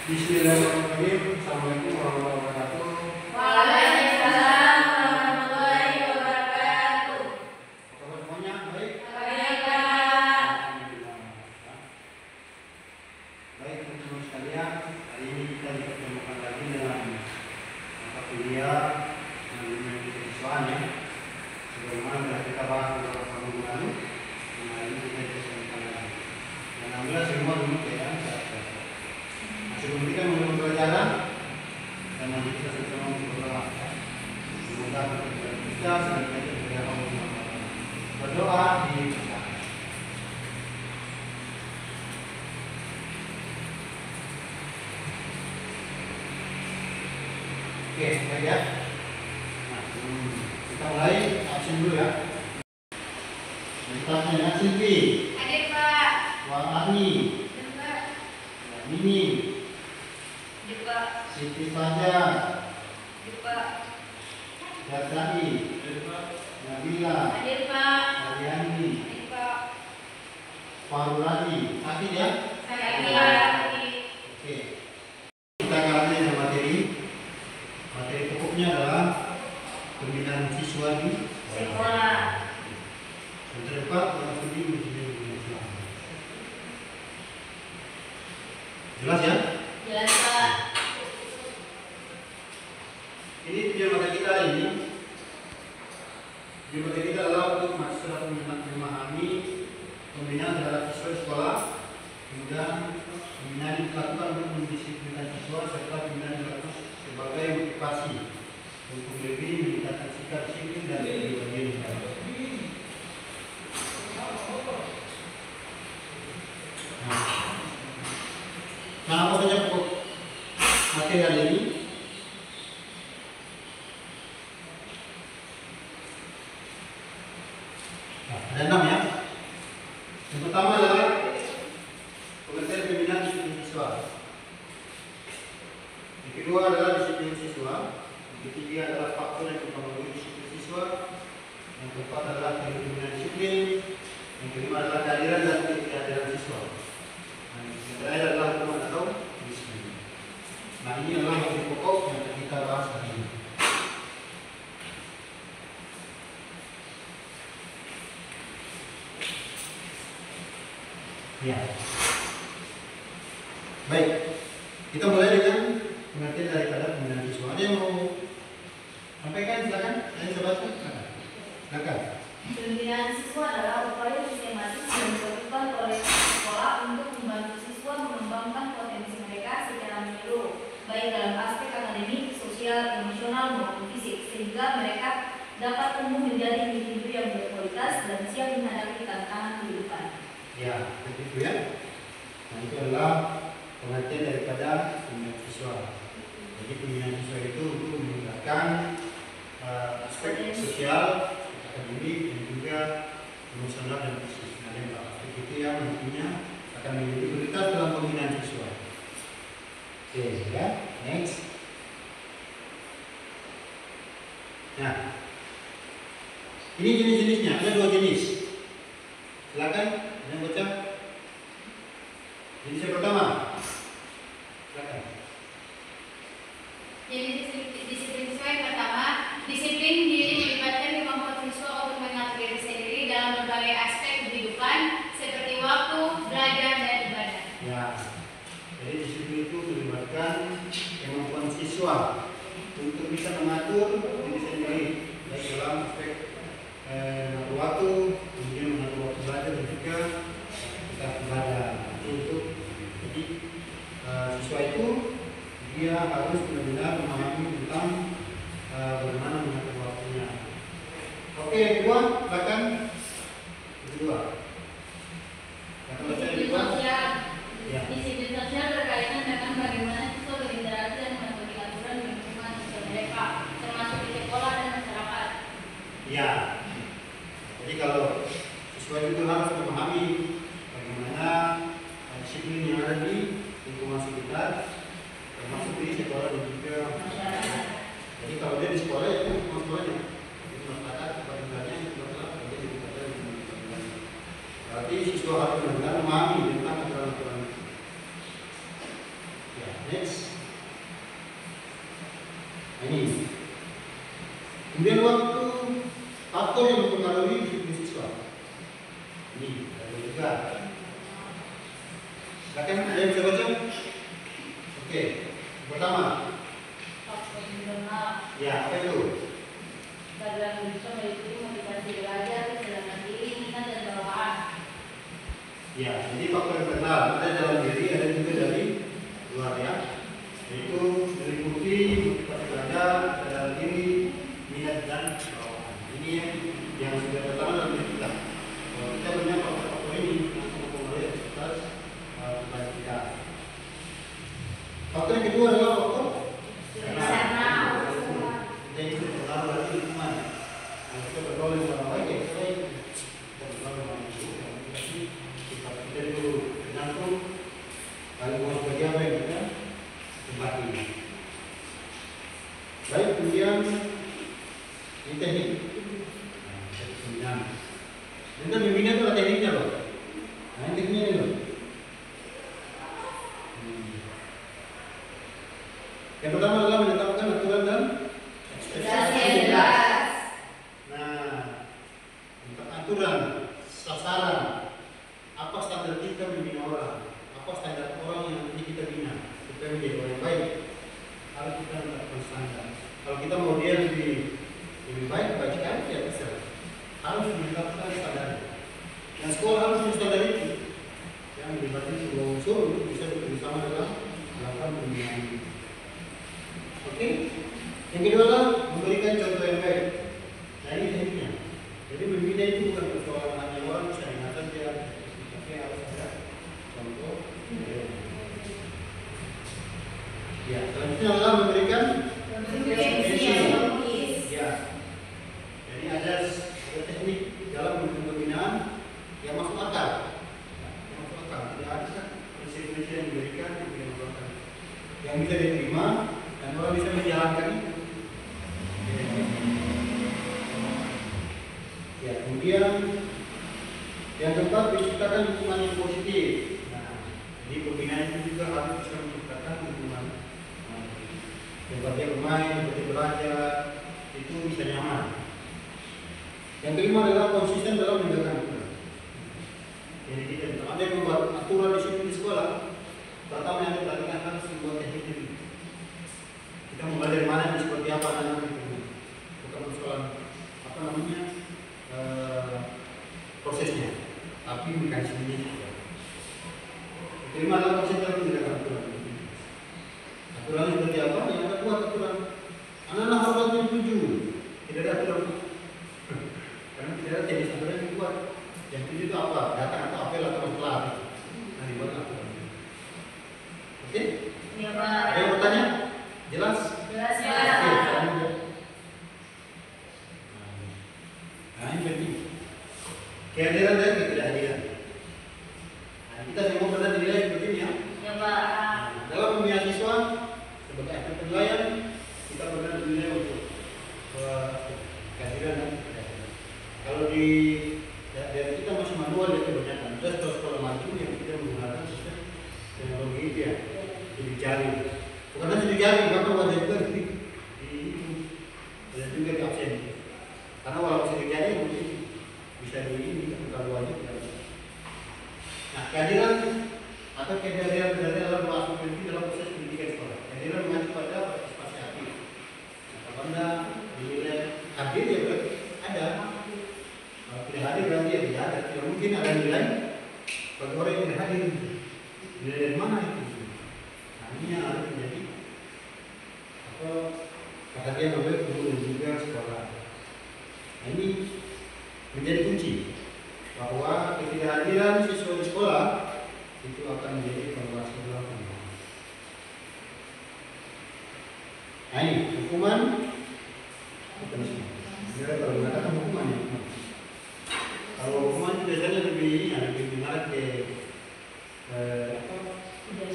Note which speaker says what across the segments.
Speaker 1: Bismillahirrahmanirrahim. Assalamualaikum warahmatullahi wabarakatuh.
Speaker 2: Waalaikumsalam warahmatullahi wabarakatuh.
Speaker 1: Apa semuanya baik?
Speaker 2: Baik, Pak.
Speaker 1: Alhamdulillah. Baik teman-teman sekalian, hari ini kita dipertemukan lagi dalam mata kuliah yang kesiswaan ya. Sebagaimana sudah kita bahas beberapa minggu lalu, hari ini kita dipertemukan lagi. Dan alhamdulillah semua dulu ya. Sebelum kita mulai pelajaran dan nanti kita sama berdoa. Semoga kita senantiasa berdoa di kita. Oke, baik ya. Nah, kita mulai absen dulu ya. Kita punya Silvi.
Speaker 2: Hadir, Pak.
Speaker 1: Wang Ani.
Speaker 2: Hadir, Pak.
Speaker 1: Mimi.
Speaker 2: Hadir, Pak.
Speaker 1: Siti Fajar.
Speaker 2: Hadir, Pak.
Speaker 1: Jazai. Nabila.
Speaker 2: Hadir, Pak.
Speaker 1: Ariani.
Speaker 2: Hadir, Pak.
Speaker 1: Faruladi. Hadir ya.
Speaker 2: Hadir.
Speaker 1: Oke. Kita kali ini materi pokoknya adalah pembinaan siswa di
Speaker 2: Sekolah.
Speaker 1: yang terdepan orang studi menjadi Islam. Jelas ya?
Speaker 2: Jelas, Pak.
Speaker 1: Ini tujuan materi kita hari ini. Tujuan materi kita adalah untuk mahasiswa memahami pembinaan terhadap siswa di sekolah, kemudian pembinaan yang dilakukan untuk mendisiplinkan siswa serta pembinaan dilakukan sebagai motivasi untuk lebih meningkatkan sikap disiplin dan kepribadian. Nah, apa saja pokok materi hari ini? Nah, ada 6 ya. Yang pertama adalah pengertian pembinaan disiplin siswa. Yang kedua adalah disiplin siswa. Yang ketiga adalah faktor yang mempengaruhi disiplin siswa. Yang keempat adalah pembinaan disiplin. Yang kelima adalah kehadiran dan ketidakhadiran siswa. Yang terakhir adalah hukuman atau disiplin. Nah, ini adalah materi pokok yang akan kita bahas hari ini. Ya. Baik, kita mulai dengan pengertian daripada pembinaan siswa. Ada yang mau sampaikan? Silakan. Saya coba silakan.
Speaker 2: Pembinaan siswa adalah upaya sistematis yang dilakukan oleh sekolah untuk membantu siswa mengembangkan potensi mereka secara menyeluruh, baik dalam aspek akademik, sosial, emosional maupun fisik, sehingga mereka dapat tumbuh menjadi individu yang berkualitas dan siap menghadapi tantangan kehidupan.
Speaker 1: Ya, begitu ya. Nah, itu adalah pengertian daripada pembinaan siswa. Jadi pembinaan siswa itu untuk meningkatkan aspek sosial, akademik, dan juga emosional dan fisik. Nah, yang aspek itu yang nantinya akan menjadi prioritas dalam pembinaan siswa. Oke, ya. Next. Nah, ini jenis-jenisnya. Ada 2 jenis. Silakan, yang baca. Jenis yang pertama. Silakan.
Speaker 2: Jadi disiplin siswa yang pertama, disiplin diri melibatkan kemampuan siswa untuk mengatur diri sendiri dalam berbagai aspek kehidupan seperti waktu, belajar, dan ibadah.
Speaker 1: Ya, jadi disiplin itu melibatkan kemampuan siswa untuk bisa mengatur diri sendiri baik dalam aspek mengatur waktu, kemudian mengatur waktu belajar dan juga kita ibadah. Untuk jadi siswa itu dia harus benar-benar memahami tentang bagaimana mengatur waktunya. Oke, yang kedua, silakan. Yang kedua. Yang kedua,
Speaker 2: Disiplin sosial.
Speaker 1: Ya.
Speaker 2: Disiplin sosial berkaitan dengan bagaimana siswa berinteraksi dan mengikuti aturan di lingkungan sosial mereka, termasuk di sekolah dan masyarakat.
Speaker 1: Ya. Jadi kalau siswa itu harus memahami bagaimana disiplin yang ada di lingkungan sekitar, termasuk di sekolah dan juga masyarakat. Jadi kalau dia di sekolah itu lingkungan sekolahnya, jadi masyarakat pada tingkatnya itu adalah dia di tingkatnya. Berarti siswa harus benar-benar memahami Next. Nah, ini. Kemudian waktu faktor yang mempengaruhi disiplin siswa. Ini ada juga. Silakan ada yang bisa baca? Oke. Pertama.
Speaker 2: Faktor internal.
Speaker 1: Ya, apa itu?
Speaker 2: Kehadiran siswa meliputi motivasi belajar, kesadaran diri, minat dan bawaan.
Speaker 1: Ya, jadi faktor internal ada dalam diri, ada juga dari luar ya. Yaitu meliputi motivasi belajar, kesadaran diri, minat dan bawaan. Ini yang sudah pertama dalam diri kita. Kalau kita punya faktor-faktor ini langsung mempengaruhi aktivitas belajar kita. Faktor yang kedua adalah faktor
Speaker 2: Eksternal.
Speaker 1: kita itu terlalu berarti lingkungan. Kalau kita bergaul dengan orang lain, ya kita bergaul dengan orang lain. Kita itu tergantung kalau mau sebagai apa yang kita tempati. Baik, kemudian ini teknik. Nah, kita membina itu ada tekniknya loh. Nah, ini tekniknya ini loh. Yang pertama adalah menetapkan aturan dan ekspektasi. Nah, tentang aturan, sasaran, apa standar kita membina orang, apa standar orang yang nanti kita bina supaya menjadi orang yang baik. Harus kita menetapkan standar. Kalau kita mau dia lebih baik, baik sekali ya bisa. Harus menetapkan standar. Dan sekolah harus menstandar itu. Yang melibatkan sebuah unsur untuk bisa bekerjasama dalam melakukan pembinaan ini. Oke. Yang kedua adalah memberikan contoh yang baik. Nah, ini tekniknya. Jadi membina itu bukan persoalan hanya orang bisa dengar saja, tapi harus ada contoh. Ya, selanjutnya adalah memberikan
Speaker 2: Kompetensi.
Speaker 1: ya. Jadi ada teknik dalam pembinaan yang masuk akal. Yang masuk akal. Tidak ada prinsip-prinsip yang diberikan yang tidak masuk akal. Yang bisa diterima dan orang bisa menjalankan itu. Ya, kemudian yang keempat menciptakan lingkungan yang positif. Nah, jadi pembinaan itu juga harus bisa menciptakan lingkungan tempat dia bermain, tempat dia belajar, itu bisa nyaman. Yang kelima adalah konsisten dalam menegakkan aturan. Jadi kita ada yang membuat aturan disiplin di sekolah. Pertama yang diperhatikan harus membuat teknik ini. Kita mulai dari mana dan seperti apa namanya itu. Bukan persoalan apa namanya prosesnya, tapi mekanismenya juga. Yang kelima adalah konsisten dalam menegakkan aturan. Aturan seperti apa? Yang ada buat aturan. Anak-anak harus setuju. Tidak ada aturan. Karena tidak ada jenis aturan yang dibuat. Yang tujuh itu apa? Datang atau apel atau masalah. Nah, dibuat aturan. Oke?
Speaker 2: Ya, Pak.
Speaker 1: Ada yang bertanya? Jelas?
Speaker 2: Jelas,
Speaker 1: Oke,
Speaker 2: Pak.
Speaker 1: selanjutnya. Nah, ini penting. Kehadiran dan ketidakhadiran. Nah, kita semua pernah dinilai seperti ini ya.
Speaker 2: Ya, Pak.
Speaker 1: Dalam pembinaan siswa sebagai aspek penilaian kita pernah dinilai untuk kehadiran dan ketidakhadiran. Kalau di daerah kita masih manual ya kebanyakan. Terus kalau sekolah maju yang kita menggunakan sistem teknologi itu ya, jadi jari. Bukan hanya di jari, bahkan wajah juga di ada juga di absen. Karena walaupun sidik jari mungkin bisa di ini kalau wajah tidak. Nah, kehadiran atau kehadiran adalah masuk dalam proses pendidikan sekolah. Kehadiran mengacu pada partisipasi aktif. Nah, apabila dinilai hadir ya berarti ada. Kalau tidak hadir berarti ya tidak ada. Tidak mungkin ada nilai bagi orang yang tidak hadir. Nilai dari mana itu? Nah, ini yang harus menjadi perhatian oleh guru dan juga sekolah. Nah, ini menjadi kunci bahwa ketidakhadiran siswa di sekolah itu akan menjadi evaluasi belakang. Nah, ini hukuman bukan semua. Ini kalau mengatakan hukuman ya. Kalau hukuman itu biasanya lebih mengarah ke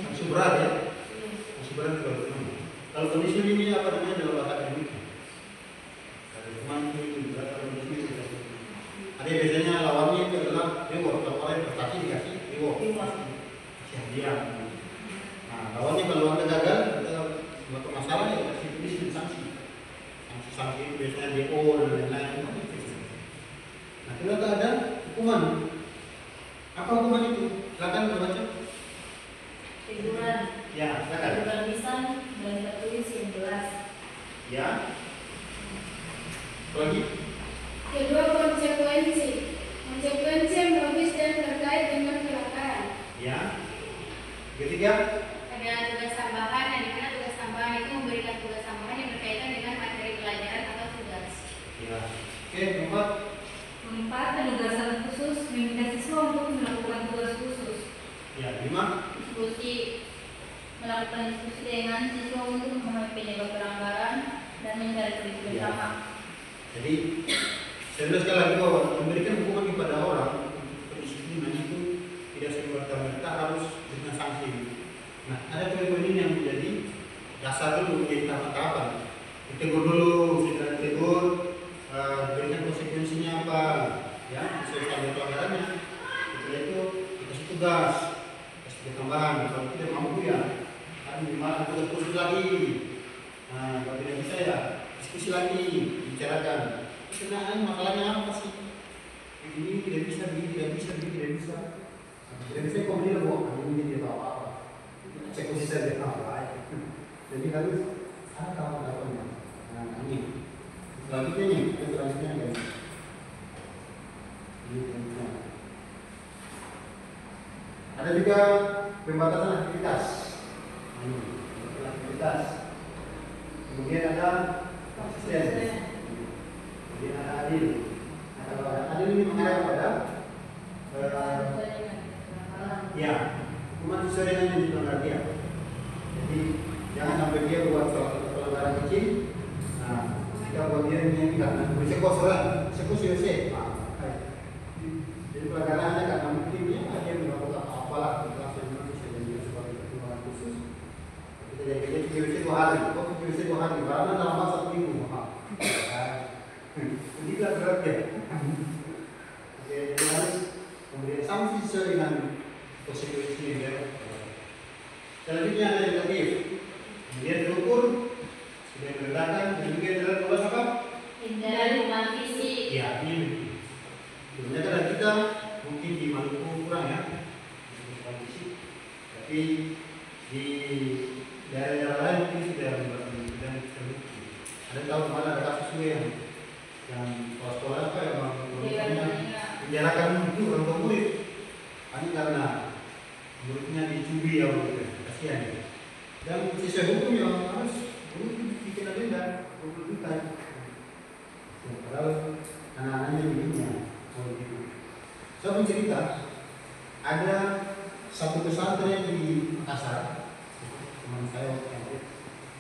Speaker 1: sanksi berat ya. Sanksi berat kalau hukuman. Kalau kondisi ini apa namanya dalam bahasa akademik? Kalau hukuman itu berat, kalau kondisi itu tidak. Ada biasanya lawannya itu adalah reward. Kalau orang prestasi dikasih reward. Hadiah. Nah, lawannya kalau anda gagal Ya, silakan.
Speaker 2: Tulisan dan kita tulis yang jelas.
Speaker 1: Ya. Lagi.
Speaker 3: Kedua, konsekuensi. Konsekuensi yang logis dan terkait dengan kecelakaan.
Speaker 1: Ya. Ketiga.
Speaker 3: Ada tugas tambahan, yang dimana tugas tambahan itu memberikan tugas tambahan yang berkaitan dengan materi pelajaran atau tugas.
Speaker 1: Ya. Oke, keempat.
Speaker 2: Keempat, penugasan khusus meminta siswa untuk melakukan tugas khusus.
Speaker 1: Ya, lima.
Speaker 2: Diskusi, melakukan diskusi dengan siswa untuk memahami penyebab pelanggaran dan mencari solusi bersama.
Speaker 1: Jadi, saya bilang sekali lagi bahwa memberikan hukuman kepada orang untuk pendisiplinan itu tidak serta-merta harus dengan sanksi. Nah, ada poin-poin ini yang menjadi dasar dulu, menjadi tahapan-tahapan. Ditegur dulu, setelah ditegur, berikan konsekuensinya apa, ya, sesuai dengan pelanggarannya. Setelah itu dikasih tugas, kasih tambahan. Kalau tidak mampu ya, ada gimana tugas khusus lagi. Nah, kalau tidak bisa ya, diskusi lagi, bicarakan. Kenaan masalahnya apa sih? Ini tidak bisa, begini tidak bisa, begini tidak bisa. Tidak bisa kemudian bawa ini tidak tahu apa. Eksekusi saja apa. Jadi harus ada tahapan-tahapannya. Nah, ini selanjutnya nih, selanjutnya kan. Ada juga pembatasan aktivitas. Aktivitas. Kemudian ada konsistensi. Kemudian ada adil. Adil ini mengarah kepada ya, hukuman sesuai dengan yang dilanggar dia. Jadi jangan sampai dia buat suatu pelanggaran kecil. Nah, jika buat dia ini karena eksekusi. Jadi pelanggarannya karena mungkin dia melakukan apalah di kelas yang bisa jadi sebagai pertimbangan khusus. Kita jadi PWC 2 hari, PWC 2 hari, karena dalam masa 1 minggu. Jadi tidak berat ya. Oke, jadi harus kemudian sanksi sesuai dengan konsekuensi ya. Selanjutnya ada negatif. Kemudian terukur, kemudian diletakkan, dan juga dalam tugas apa?
Speaker 2: Hindari hukuman fisik.
Speaker 1: Ya, ini. Sebenarnya kadang kita mungkin di Maluku kurang ya, hukuman fisik. Tapi di daerah-daerah lain mungkin sudah dan terbukti. Ada tahu kemana ada kasus juga yang sekolah apa yang menjarakan itu orang tua murid. Hanya karena muridnya dicuri ya, kasihan ya. Dan sesuai hukum yang harus bikin denda 20 juta. Padahal anak-anaknya begini begitu. Saya pun cerita, ada satu pesantren di Makassar, teman saya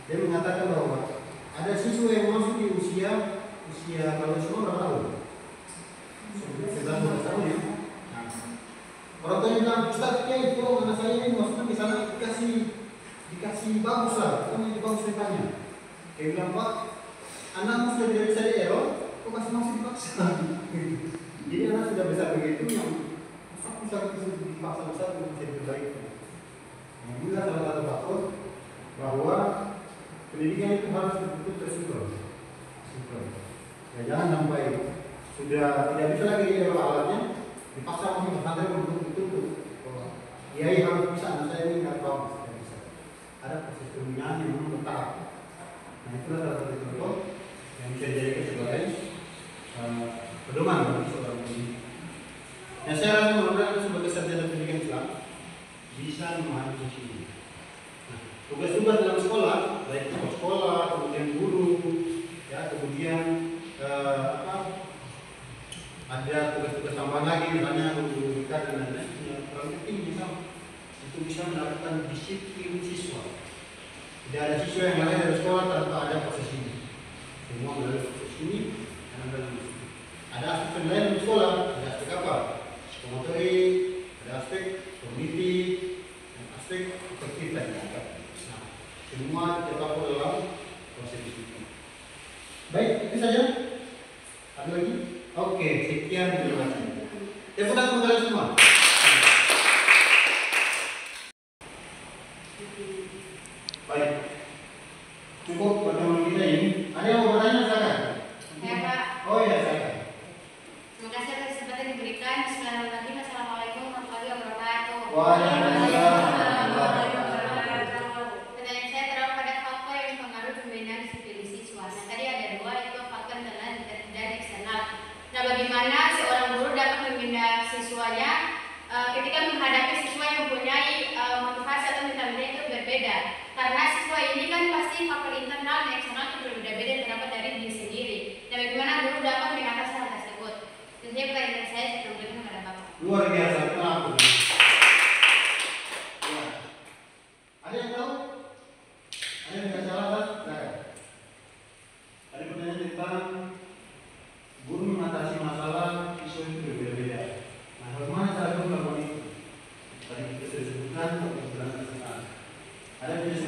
Speaker 1: dia mengatakan bahwa ada siswa yang masuk di usia kalau semua berapa tahun? 11 tahun ya. Nah, orang tuanya bilang, Ustaz, ya itu anak saya ini maksudnya di sana dikasih bagus lah, bukan bagus depannya. Dia bilang, Pak, anakku sudah tidak bisa di error, kok masih dipaksa? Jadi anak sudah bisa begitu, yang pusat itu dipaksa besar untuk bisa diperbaiki. Nah, ini salah satu faktor bahwa pendidikan itu harus betul-betul tersinkron. Ya, jangan sampai sudah tidak bisa lagi di alatnya, dipaksa masuk pesantren untuk ditutup. Kiai harus bisa, anak saya ini nggak tahu, tidak bisa. Ada proses pembinaan yang memang bertahap. Nah, itulah salah satu contoh yang bisa dijadikan sebagai pedoman bagi seorang pendidik. Nah, saya rasa mudah-mudahan sebagai sarjana pendidikan Islam bisa memahami fungsi ini. Nah, tugas-tugas dalam sekolah, baik sekolah, kemudian guru, ya, kemudian ada tugas-tugas tambahan lagi, misalnya guru BK dan lain-lain, yang paling penting untuk bisa melakukan disiplin siswa. Tidak ada siswa yang lahir dari sekolah tanpa ada proses ini. Semua melalui proses ini dan melalui ini. Ada aspek lain di sekolah, ada aspek apa? Psikomotorik, ada aspek kognitif, dan aspek afektif dan lain-lain. Nah, semua terpaku dalam proses disiplin. Baik, itu saja. Ada lagi? Oke, sekian terima kasih. Tepuk tangan kalian semua. Baik, cukup pertemuan kita ini. Ada yang mau bertanya, silakan.
Speaker 3: Ya, Pak.
Speaker 1: Oh ya, silakan.
Speaker 3: Terima kasih atas kesempatan yang diberikan. Bismillahirrahmanirrahim. Assalamualaikum warahmatullahi wabarakatuh.
Speaker 1: Waalaikumsalam warahmatullahi wabarakatuh.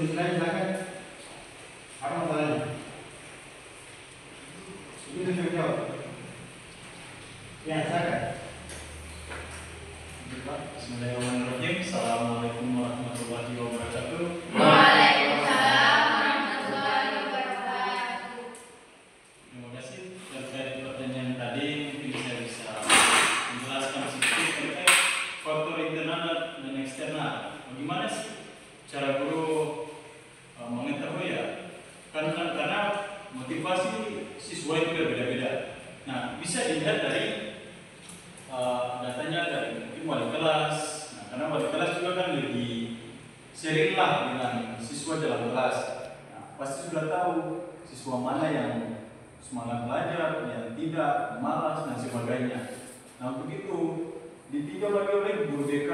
Speaker 1: solusi lain silakan. Apa masalahnya? Ini bisa jawab. Ya, silakan.
Speaker 4: Bismillahirrahmanirrahim. Assalamualaikum warahmatullahi wabarakatuh.
Speaker 3: Waalaikumsalam warahmatullahi wabarakatuh.
Speaker 4: Terima kasih terkait pertanyaan tadi. Mungkin saya bisa menjelaskan sedikit terkait faktor internal dan eksternal. Bagaimana sih cara guru mengetahui ya? Karena motivasi siswa itu berbeda-beda. Nah, bisa dilihat dari datanya dari mungkin wali kelas. Nah, karena wali kelas juga kan lebih sering lah dengan siswa dalam kelas. Nah, pasti sudah tahu siswa mana yang semangat belajar, yang tidak, malas dan sebagainya. Nah, untuk itu ditinjau lagi oleh guru BK.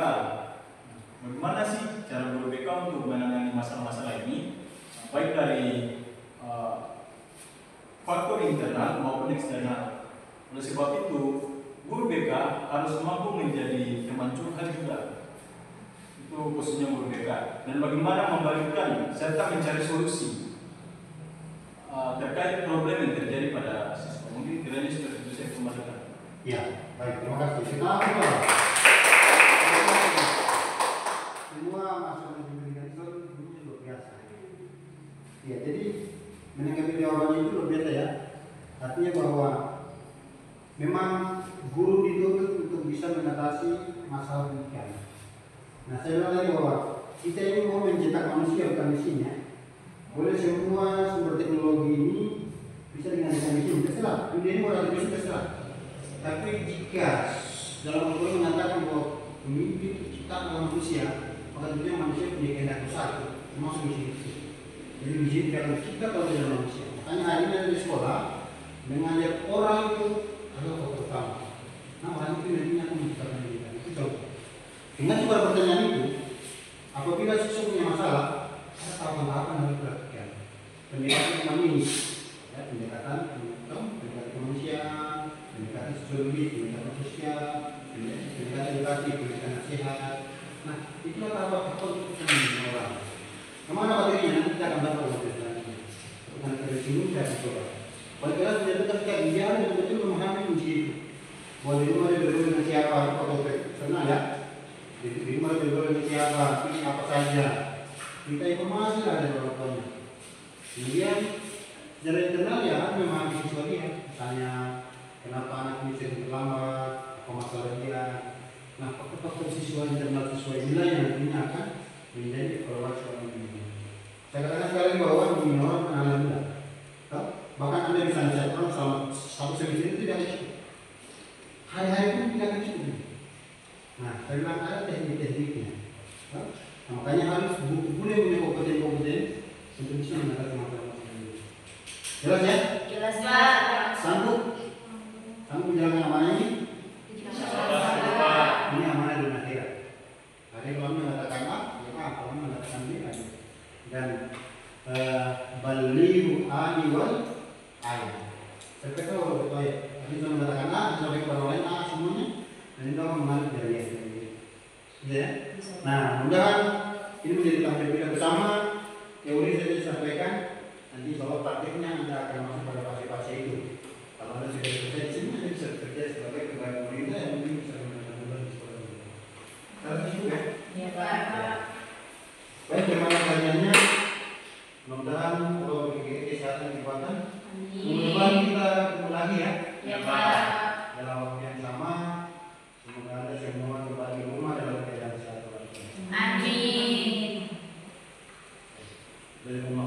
Speaker 4: Bagaimana sih cara guru BK untuk menangani masalah-masalah ini, baik dari faktor internal maupun eksternal. Oleh sebab itu, guru BK harus mampu menjadi teman curhat juga. Itu khususnya guru BK. Dan bagaimana membalikkan serta mencari solusi terkait problem yang terjadi pada siswa. Mungkin kiranya seperti itu saya kembalikan.
Speaker 1: Ya, baik, terima kasih. Semua masalah yang diberikan itu luar biasa. Ya, jadi menanggapi jawabannya itu luar biasa ya. Artinya bahwa memang guru dituntut untuk bisa mengatasi masalah pendidikan. Nah, saya bilang lagi bahwa kita ini mau mencetak manusia bukan mesinnya. Boleh semua sumber teknologi ini bisa dengan mesin, terserah. Dunia ini orang mesin terserah. Tapi jika dalam Al-Quran mengatakan bahwa pemimpin itu ciptaan dalam manusia, maka tentunya manusia punya kehendak satu, termasuk mesin itu. Jadi mesin tidak akan tercipta kalau tidak manusia. Makanya hari ini di sekolah mengajar orang itu adalah faktor utama. Nah, orang itu nantinya akan menciptakan pendidikan. Itu contoh. Dengan coba pertanyaan itu, apabila siswa punya masalah, ada tahapan-tahapan harus dilakukan. Pendekatan kami ini, ya, pendekatan kemanusiaan, pendekatan sosiologis, pendekatan sosial, pendekatan edukasi, pendekatan nasihat. Nah, itulah tahapan-tahapan untuk menjadi orang. Kemana materinya? Nanti kita akan dapat materi selanjutnya. Bukan dari sini kita akan coba. Wali kelas menyatakan dia harus betul-betul memahami kunci itu. Bahwa di rumah dia bergaul dengan siapa, atau pernah ya? Di rumah dia bergaul dengan siapa, pilih apa saja. Kita informasi lah dari orang tuanya. Kemudian secara internal ya harus memahami siswa dia. Misalnya kenapa anak ini sering terlambat, apa masalah dia. Nah, faktor siswa internal siswa inilah yang nantinya akan menjadi evaluasi orang ini. Saya katakan sekali lagi bahwa ini orang kenalan muda. Bahkan Anda bisa lihat orang selama satu semester itu tidak cukup. Hari-hari pun tidak cukup. Nah, saya bilang ada teknik-tekniknya. Nah, makanya harus boleh punya kompeten-kompeten untuk bisa mengatasi masalah-masalah ini. Jelas ya?
Speaker 2: Jelas Pak.
Speaker 1: Sanggup? Sanggup menjalankan amanah ini? Ini amanah dan akhirat. Ada kalau mengatakan A, ya A. Kalau mengatakan B, A. Dan balihu ani wal ayat. Terkata orang berkaya. Ini sudah mengatakan A, sampai kepada orang lain A semuanya. Dan itu akan mengalir dari A. Ya. Nah, mudah-mudahan ini menjadi tampil kita bersama. Teori saya disampaikan. Nanti soal praktiknya Anda akan masuk pada fase-fase itu. Kalau Anda sudah selesai di sini, Anda bisa bekerja sebagai pegawai pemerintah yang mungkin bisa menentukan di sekolah ini. Harus itu ya?
Speaker 2: Iya Pak.
Speaker 1: Baik, bagaimana pertanyaannya? Mudah-mudahan kalau PGRI kesehatan kekuatan, mudah-mudahan kita ketemu lagi ya.
Speaker 2: Iya Pak.
Speaker 1: Dalam waktu yang sama, semoga Anda semua kembali di rumah dalam keadaan sehat walafiat.
Speaker 2: Amin.
Speaker 1: Dari rumah